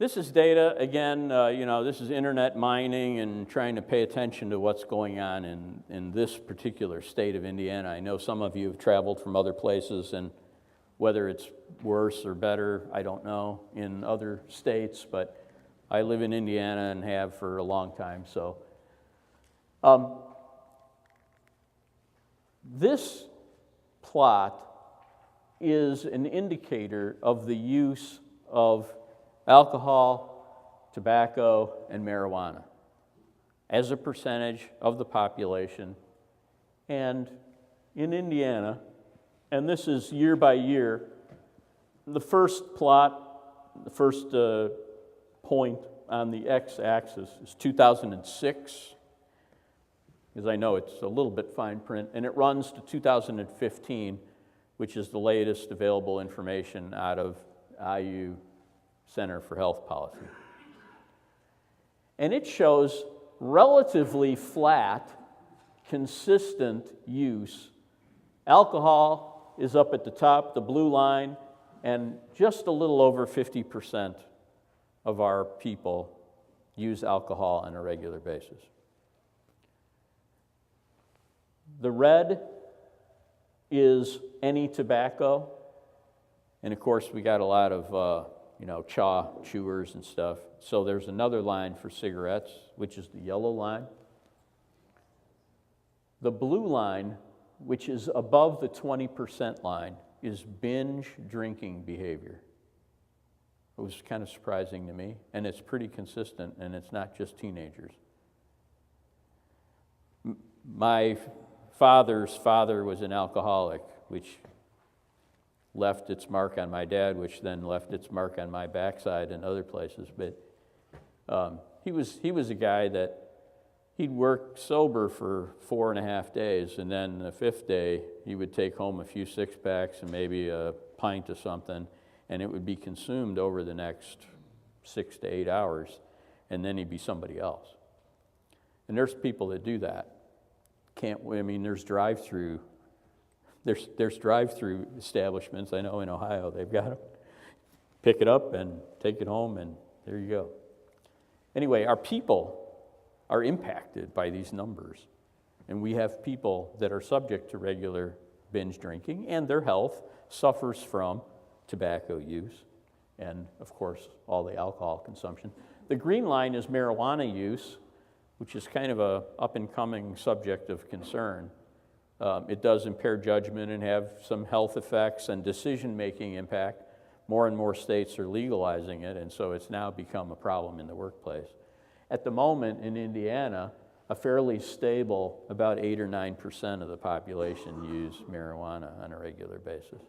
This is data, again, this is internet mining and trying to pay attention to what's going on in this particular state of Indiana. I know some of you have traveled from other places, and whether it's worse or better, I don't know, in other states, but I live in Indiana and have for a long time. So this plot is an indicator of the use of alcohol, tobacco, and marijuana as a percentage of the population. And in Indiana, and this is year by year, the first plot, the first point on the x-axis is 2006, because I know it's a little bit fine print, and it runs to 2015, which is the latest available information out of IU Center for Health Policy. And it shows relatively flat, consistent use. Alcohol is up at the top, the blue line, and just a little over 50% of our people use alcohol on a regular basis. The red is any tobacco, and of course we got a lot of chaw chewers and stuff. So there's another line for cigarettes, which is the yellow line. The blue line, which is above the 20% line, is binge drinking behavior. It was kind of surprising to me, and it's pretty consistent, and it's not just teenagers. My father's father was an alcoholic, which left its mark on my dad, which then left its mark on my backside and other places. But he was a guy that he'd work sober for 4.5 days, and then the 5th day he would take home a few six-packs and maybe a pint of something, and it would be consumed over the next 6 to 8 hours, and then he'd be somebody else. And there's people that do that. There's drive-through. There's drive-through establishments. I know in Ohio they've got them. Pick it up and take it home, and there you go. Anyway, our people are impacted by these numbers, and we have people that are subject to regular binge drinking, and their health suffers from tobacco use and, of course, all the alcohol consumption. The green line is marijuana use, which is kind of a up-and-coming subject of concern. It does impair judgment and have some health effects and decision-making impact. More and more states are legalizing it, and so it's now become a problem in the workplace. At the moment in Indiana, a fairly stable, about 8 or 9% of the population use marijuana on a regular basis.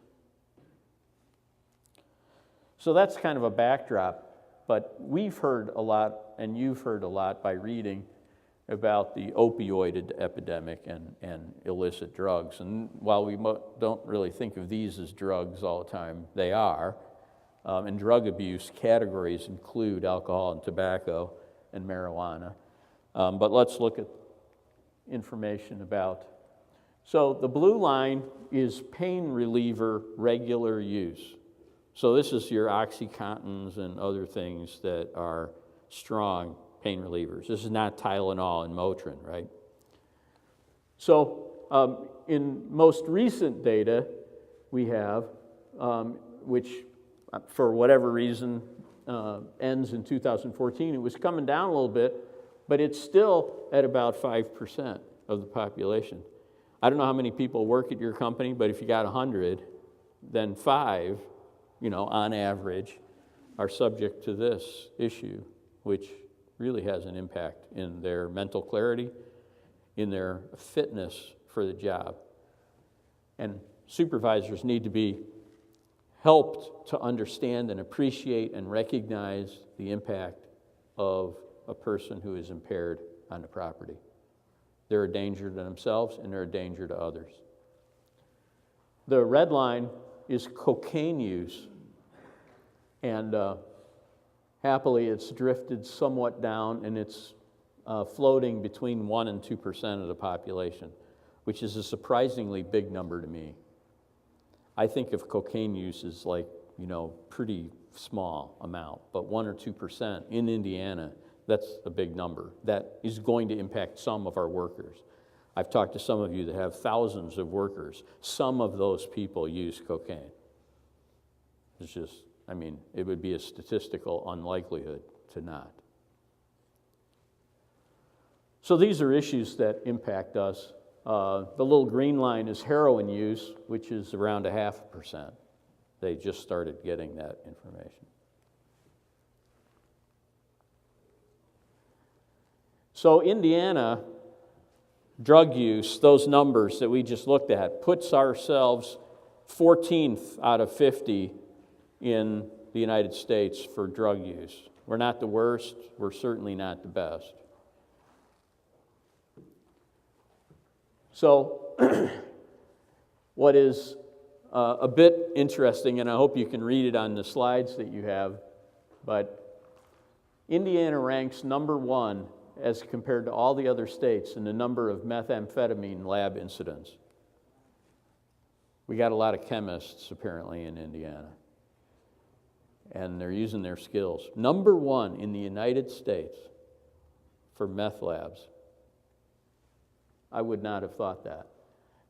So that's kind of a backdrop, but we've heard a lot, and you've heard a lot by reading about the opioid epidemic and illicit drugs. And while we don't really think of these as drugs all the time, they are. And drug abuse categories include alcohol and tobacco and marijuana. But let's look at information about. So the blue line is pain reliever regular use. So this is your OxyContins and other things that are strong pain relievers. This is not Tylenol and Motrin, right? So in most recent data we have, which for whatever reason ends in 2014, it was coming down a little bit, but it's still at about 5% of the population. I don't know how many people work at your company, but if you got 100, then 5, on average, are subject to this issue, which really has an impact in their mental clarity, in their fitness for the job. And supervisors need to be helped to understand and appreciate and recognize the impact of a person who is impaired on the property. They're a danger to themselves and they're a danger to others. The red line is cocaine use, and happily it's drifted somewhat down, and it's floating between 1% and 2% of the population, which is a surprisingly big number to me. I think of cocaine use as like pretty small amount, but 1 or 2% in Indiana, that's a big number. That is going to impact some of our workers. I've talked to some of you that have thousands of workers. Some of those people use cocaine. It's just, it would be a statistical unlikelihood to not. So these are issues that impact us. The little green line is heroin use, which is around 0.5%. They just started getting that information. So Indiana, drug use, those numbers that we just looked at, puts ourselves 14th out of 50 in the United States for drug use. We're not the worst, we're certainly not the best. So, what is a bit interesting, and I hope you can read it on the slides that you have, but Indiana ranks number 1 as compared to all the other states in the number of methamphetamine lab incidents. We got a lot of chemists, apparently, in Indiana, and they're using their skills. Number 1 in the United States for meth labs. I would not have thought that.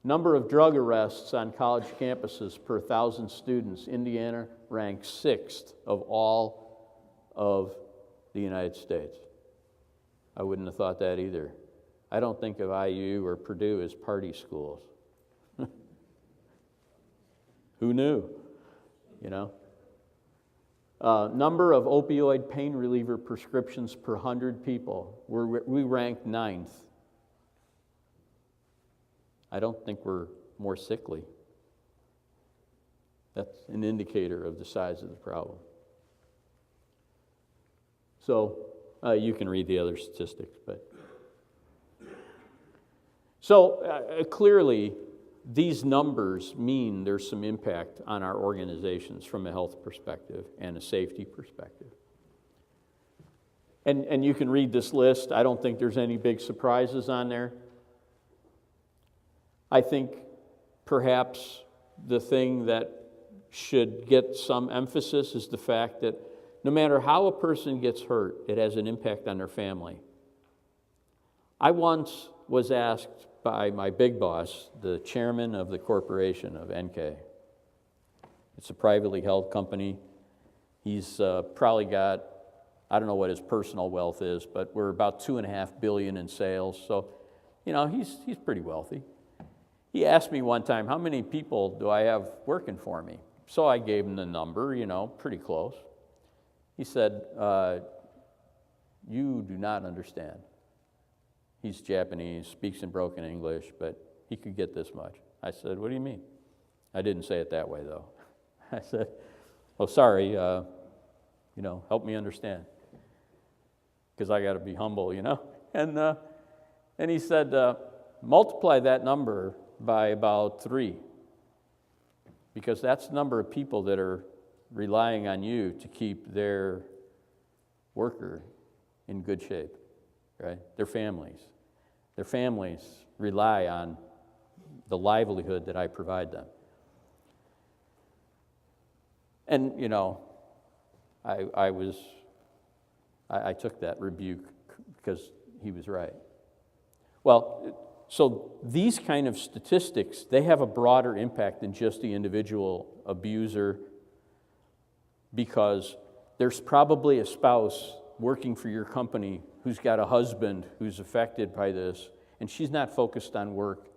Number of drug arrests on college campuses per 1,000 students, Indiana ranks 6th of all of the United States. I wouldn't have thought that either. I don't think of IU or Purdue as party schools. Who knew? Number of opioid pain reliever prescriptions per 100 people, we rank 9th. I don't think we're more sickly. That's an indicator of the size of the problem. So you can read the other statistics, but so clearly these numbers mean there's some impact on our organizations from a health perspective and a safety perspective. And you can read this list. I don't think there's any big surprises on there. I think perhaps the thing that should get some emphasis is the fact that no matter how a person gets hurt, it has an impact on their family. I once was asked by my big boss, the chairman of the corporation of Enkei. It's a privately held company. He's probably got, I don't know what his personal wealth is, but we're about $2.5 billion in sales. So, he's pretty wealthy. He asked me one time, how many people do I have working for me? So I gave him the number, pretty close. He said, you do not understand. He's Japanese, speaks in broken English, but he could get this much. I said, what do you mean? I didn't say it that way, though. I said, oh, sorry, help me understand. Because I got to be humble, And he said, multiply that number by about 3, because that's the number of people that are relying on you to keep their worker in good shape, right? Their families. Their families rely on the livelihood that I provide them. And, I took that rebuke because he was right. Well, so these kind of statistics, they have a broader impact than just the individual abuser, because there's probably a spouse working for your company who's got a husband who's affected by this, and she's not focused on work.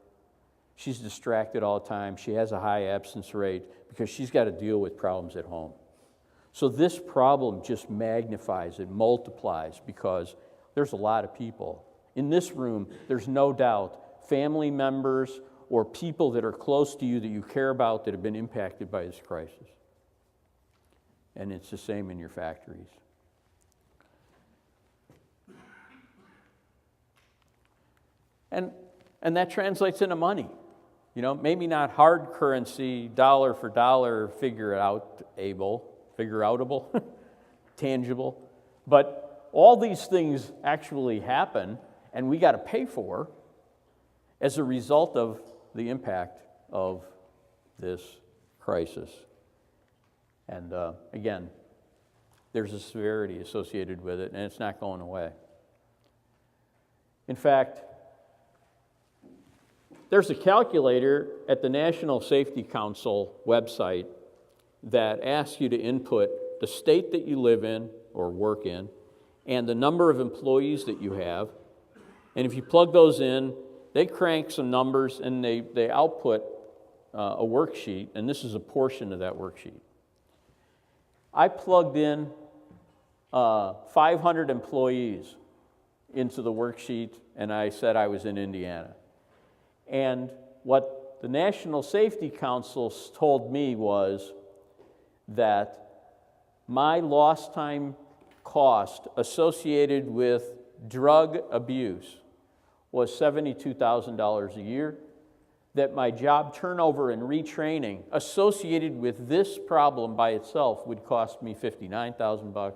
She's distracted all the time. She has a high absence rate because she's got to deal with problems at home. So this problem just magnifies, it multiplies, because there's a lot of people. In this room, there's no doubt family members or people that are close to you that you care about that have been impacted by this crisis. And it's the same in your factories. And that translates into money. Maybe not hard currency, dollar for dollar, figure outable, tangible, but all these things actually happen, and we got to pay for as a result of the impact of this crisis. And again, there's a severity associated with it, and it's not going away. In fact, there's a calculator at the National Safety Council website that asks you to input the state that you live in or work in and the number of employees that you have. And if you plug those in, they crank some numbers and they output a worksheet, and this is a portion of that worksheet. I plugged in 500 employees into the worksheet, and I said I was in Indiana. And what the National Safety Council told me was that my lost time cost associated with drug abuse was $72,000 a year, that my job turnover and retraining associated with this problem by itself would cost me $59,000,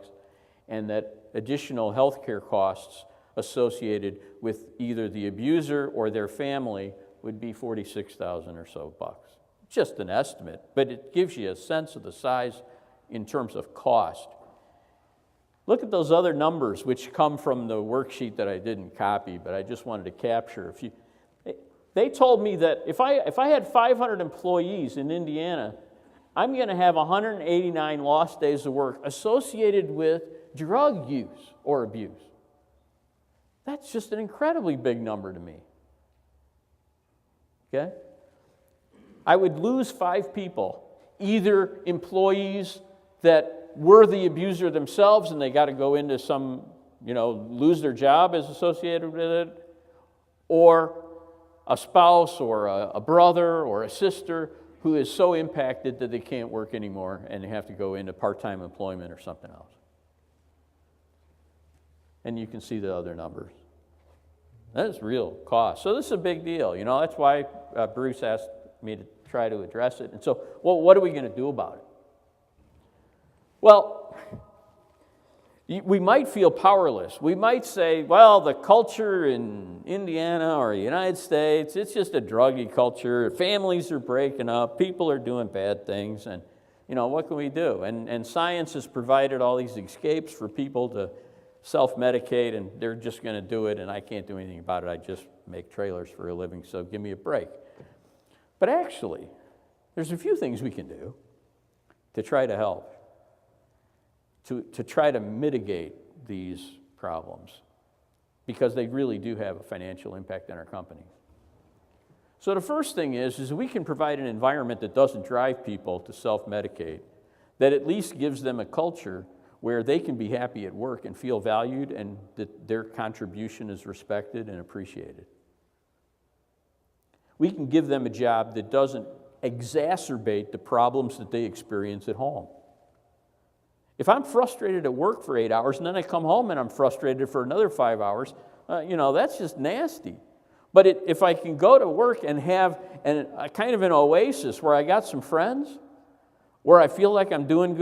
and that additional health care costs associated with either the abuser or their family would be $46,000 or so bucks. Just an estimate, but it gives you a sense of the size in terms of cost. Look at those other numbers which come from the worksheet that I didn't copy, but I just wanted to capture. They told me that if I had 500 employees in Indiana, I'm going to have 189 lost days of work associated with drug use or abuse. That's just an incredibly big number to me. Okay? I would lose 5 people, either employees that were the abuser themselves and they got to go into some, lose their job as associated with it, or a spouse or a brother or a sister who is so impacted that they can't work anymore and they have to go into part-time employment or something else. And you can see the other numbers. That is real cost. So this is a big deal. That's why Bruce asked me to try to address it. And so, what are we going to do about it? Well, we might feel powerless. We might say, well, the culture in Indiana or the United States, it's just a druggy culture. Families are breaking up. People are doing bad things. And, what can we do? And science has provided all these escapes for people to self-medicate, and they're just going to do it, and I can't do anything about it. I just make trailers for a living, so give me a break. But actually, there's a few things we can do to try to help, to try to mitigate these problems, because they really do have a financial impact on our companies. So the first thing is we can provide an environment that doesn't drive people to self-medicate, that at least gives them a culture where they can be happy at work and feel valued and that their contribution is respected and appreciated. We can give them a job that doesn't exacerbate the problems that they experience at home. If I'm frustrated at work for 8 hours and then I come home and I'm frustrated for another 5 hours, that's just nasty. But if I can go to work and have a kind of an oasis where I got some friends, where I feel like I'm doing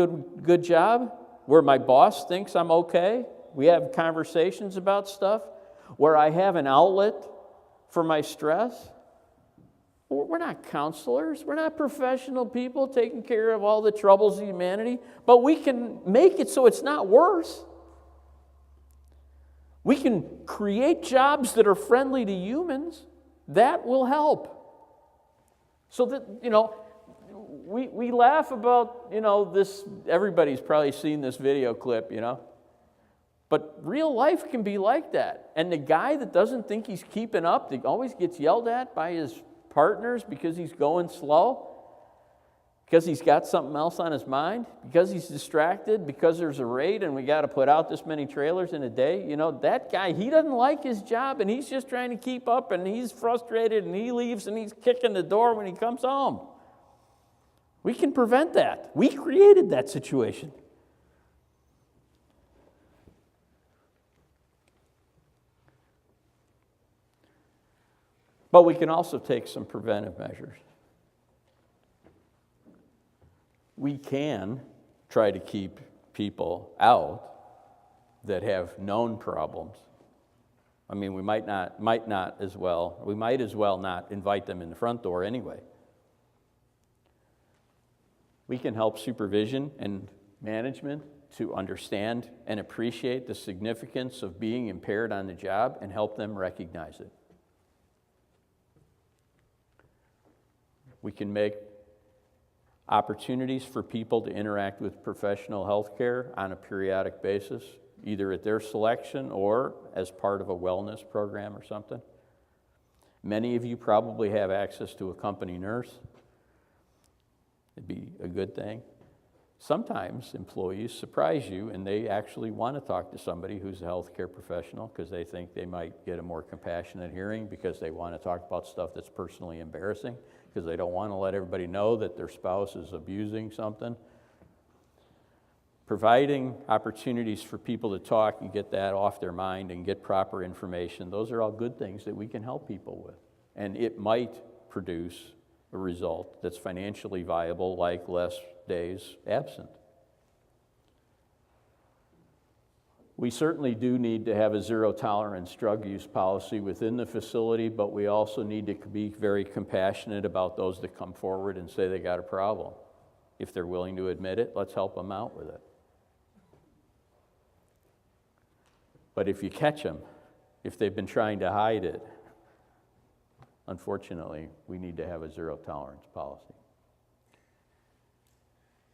good job, where my boss thinks I'm okay, we have conversations about stuff, where I have an outlet for my stress. We're not counselors. We're not professional people taking care of all the troubles of humanity, but we can make it so it's not worse. We can create jobs that are friendly to humans. That will help. So that, we laugh about, this, everybody's probably seen this video clip, But real life can be like that. And the guy that doesn't think he's keeping up, that always gets yelled at by his partners because he's going slow, because he's got something else on his mind, because he's distracted, because there's a raid and we got to put out this many trailers in a day. That guy, he doesn't like his job and he's just trying to keep up and he's frustrated and he leaves and he's kicking the door when he comes home. We can prevent that. We created that situation. But we can also take some preventive measures. We can try to keep people out that have known problems. I mean, we might as well not invite them in the front door anyway. We can help supervision and management to understand and appreciate the significance of being impaired on the job and help them recognize it. We can make opportunities for people to interact with professional health care on a periodic basis, either at their selection or as part of a wellness program or something. Many of you probably have access to a company nurse. It'd be a good thing. Sometimes employees surprise you and they actually want to talk to somebody who's a healthcare professional because they think they might get a more compassionate hearing, because they want to talk about stuff that's personally embarrassing, because they don't want to let everybody know that their spouse is abusing something. Providing opportunities for people to talk and get that off their mind and get proper information, those are all good things that we can help people with. And it might produce a result that's financially viable, like less days absent. We certainly do need to have a zero-tolerance drug use policy within the facility, but we also need to be very compassionate about those that come forward and say they got a problem. If they're willing to admit it, let's help them out with it. But if you catch them, if they've been trying to hide it, unfortunately, we need to have a zero-tolerance policy.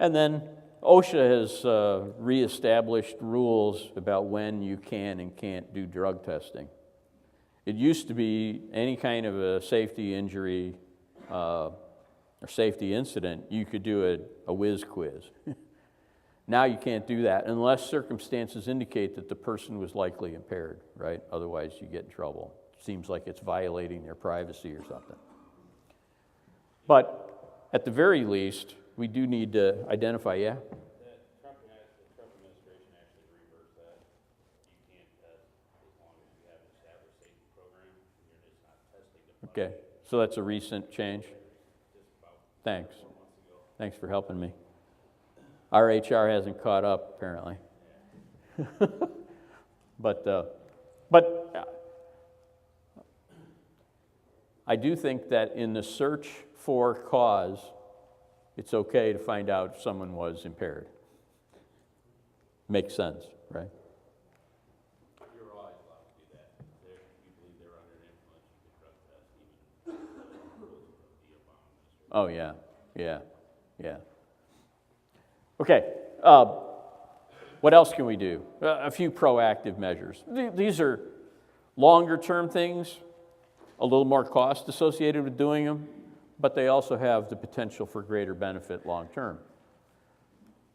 And then OSHA has reestablished rules about when you can and can't do drug testing. It used to be any kind of a safety injury or safety incident, you could do a whiz quiz. Now you can't do that unless circumstances indicate that the person was likely impaired, right? Otherwise you get in trouble. Seems like it's violating their privacy or something. But at the very least, we do need to identify, yeah? The Trump administration actually reversed that. You can't test as long as you have an established safety program. You're just not testing the Okay, so that's a recent change? Just about Thanks. 4 months ago. Thanks for helping me. Our HR hasn't caught up, apparently. But I do think that in the search for cause, it's okay to find out if someone was impaired. Makes sense, right? You're always allowed to do that. If you believe they're under an influence, you can drug test even the Obama administration. Oh, yeah. Okay, what else can we do? A few proactive measures. These are longer-term things, a little more cost associated with doing them, but they also have the potential for greater benefit long-term.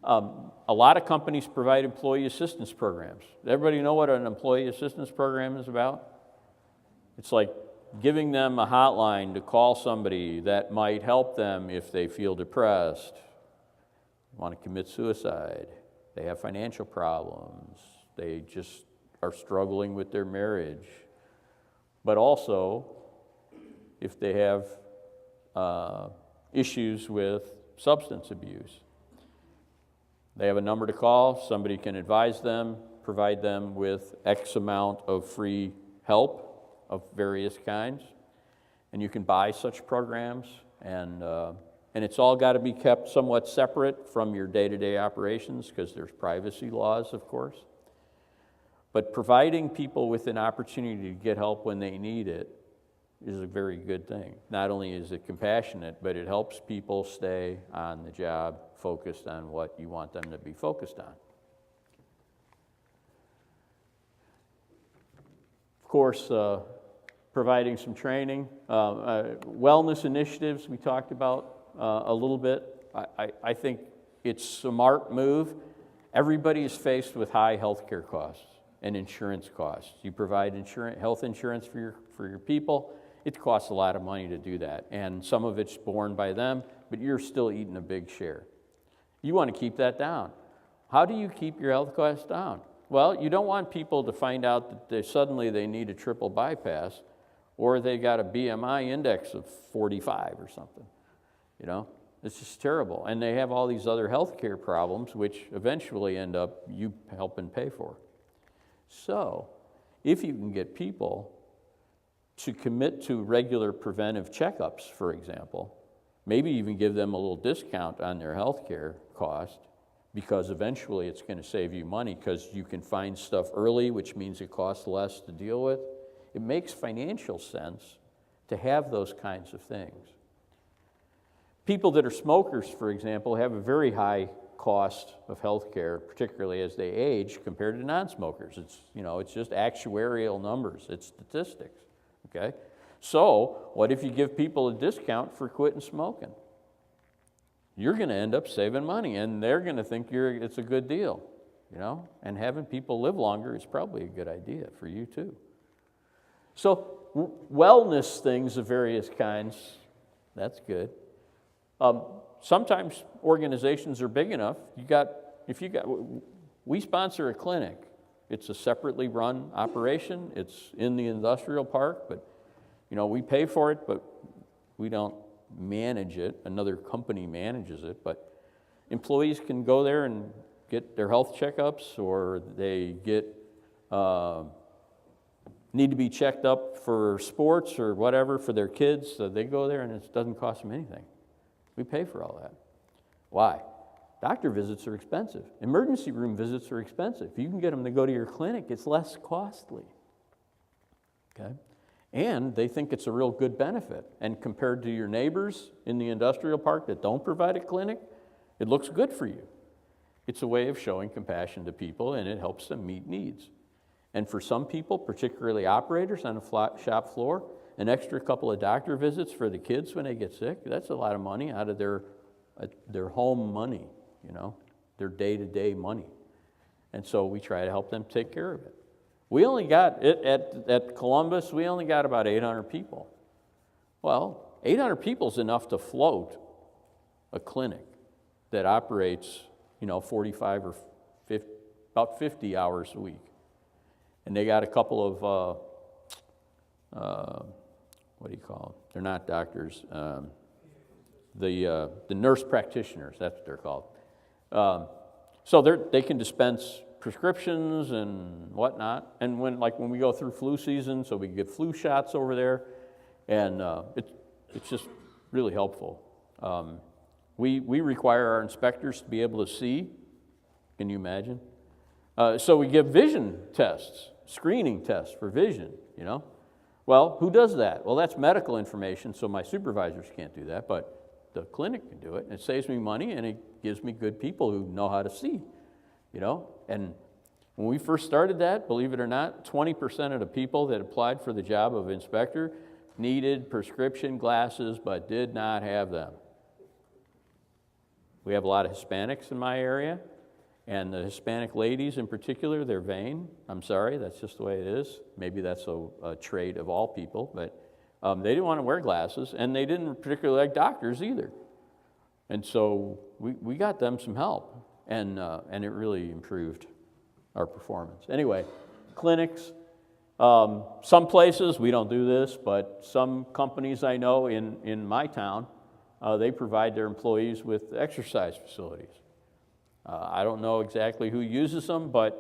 A lot of companies provide employee assistance programs. Does everybody know what an employee assistance program is about? It's like giving them a hotline to call somebody that might help them if they feel depressed, want to commit suicide, they have financial problems, they just are struggling with their marriage, but also if they have issues with substance abuse. They have a number to call, somebody can advise them, provide them with X amount of free help of various kinds, and you can buy such programs, and it's all got to be kept somewhat separate from your day-to-day operations because there's privacy laws, of course. But providing people with an opportunity to get help when they need it is a very good thing. Not only is it compassionate, but it helps people stay on the job, focused on what you want them to be focused on. Of course, providing some training. Wellness initiatives we talked about a little bit. I think it's a smart move. Everybody is faced with high health care costs and insurance costs. You provide health insurance for your people. It costs a lot of money to do that, and some of it's borne by them, but you're still eating a big share. You want to keep that down. How do you keep your health costs down? Well, you don't want people to find out that suddenly they need a triple bypass or they got a BMI index of 45 or something. You know, it's just terrible. And they have all these other health care problems, which eventually end up you helping pay for. So, if you can get people to commit to regular preventive checkups, for example, maybe even give them a little discount on their health care cost, because eventually it's going to save you money because you can find stuff early, which means it costs less to deal with. It makes financial sense to have those kinds of things. People that are smokers, for example, have a very high cost of health care, particularly as they age, compared to non-smokers. It's just actuarial numbers. It's statistics, okay? So what if you give people a discount for quitting smoking? You're going to end up saving money, and they're going to think it's a good deal, and having people live longer is probably a good idea for you too. So wellness things of various kinds, that's good. Sometimes organizations are big enough. We sponsor a clinic. It's a separately run operation. It's in the industrial park, but we pay for it, but we don't manage it. Another company manages it, but employees can go there and get their health checkups, or they need to be checked up for sports or whatever for their kids, so they go there and it doesn't cost them anything. We pay for all that. Why? Doctor visits are expensive. Emergency room visits are expensive. If you can get them to go to your clinic, it's less costly. Okay? And they think it's a real good benefit. And compared to your neighbors in the industrial park that don't provide a clinic, it looks good for you. It's a way of showing compassion to people, and it helps them meet needs. And for some people, particularly operators on the shop floor, an extra couple of doctor visits for the kids when they get sick, that's a lot of money out of their home money, their day-to-day money. And so we try to help them take care of it. We only got, at Columbus, we only got about 800 people. Well, 800 people is enough to float a clinic that operates, 45 or 50, about 50 hours a week. And they got a couple of, what do you call them? They're not doctors. The nurse practitioners, that's what they're called. So they can dispense prescriptions and whatnot. And when we go through flu season, so we can get flu shots over there, and it's just really helpful. We require our inspectors to be able to see. Can you imagine? So we give vision tests, screening tests for vision, Well, who does that? Well, that's medical information, so my supervisors can't do that, but the clinic can do it. It saves me money, and it gives me good people who know how to see, And when we first started that, believe it or not, 20% of the people that applied for the job of inspector needed prescription glasses but did not have them. We have a lot of Hispanics in my area, and the Hispanic ladies in particular, they're vain. I'm sorry, that's just the way it is. Maybe that's a trait of all people, but they didn't want to wear glasses, and they didn't particularly like doctors either. And so we got them some help, and it really improved our performance. Anyway, clinics. Some places, we don't do this, but some companies I know in my town, they provide their employees with exercise facilities. I don't know exactly who uses them, but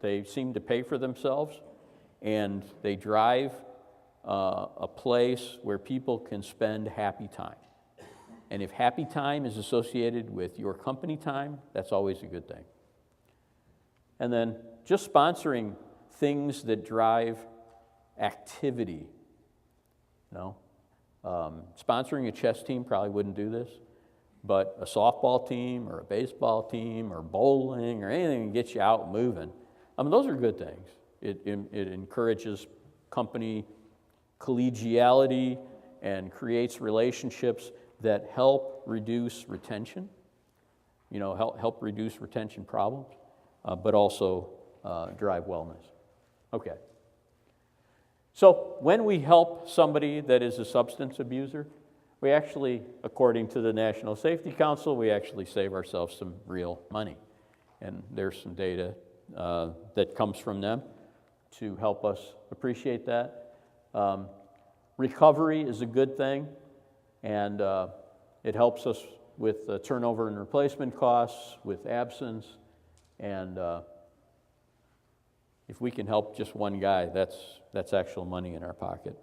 they seem to pay for themselves, and they drive a place where people can spend happy time. And if happy time is associated with your company time, that's always a good thing. And then just sponsoring things that drive activity. Sponsoring a chess team probably wouldn't do this, but a softball team or a baseball team or bowling or anything that gets you out moving, those are good things. It encourages company collegiality and creates relationships that help reduce retention, help reduce retention problems, but also drive wellness. Okay. So when we help somebody that is a substance abuser, we actually, according to the National Safety Council, we actually save ourselves some real money. And there's some data that comes from them to help us appreciate that. Recovery is a good thing, and it helps us with turnover and replacement costs, with absence, and if we can help just one guy, that's actual money in our pocket,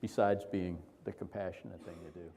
besides being the compassionate thing to do.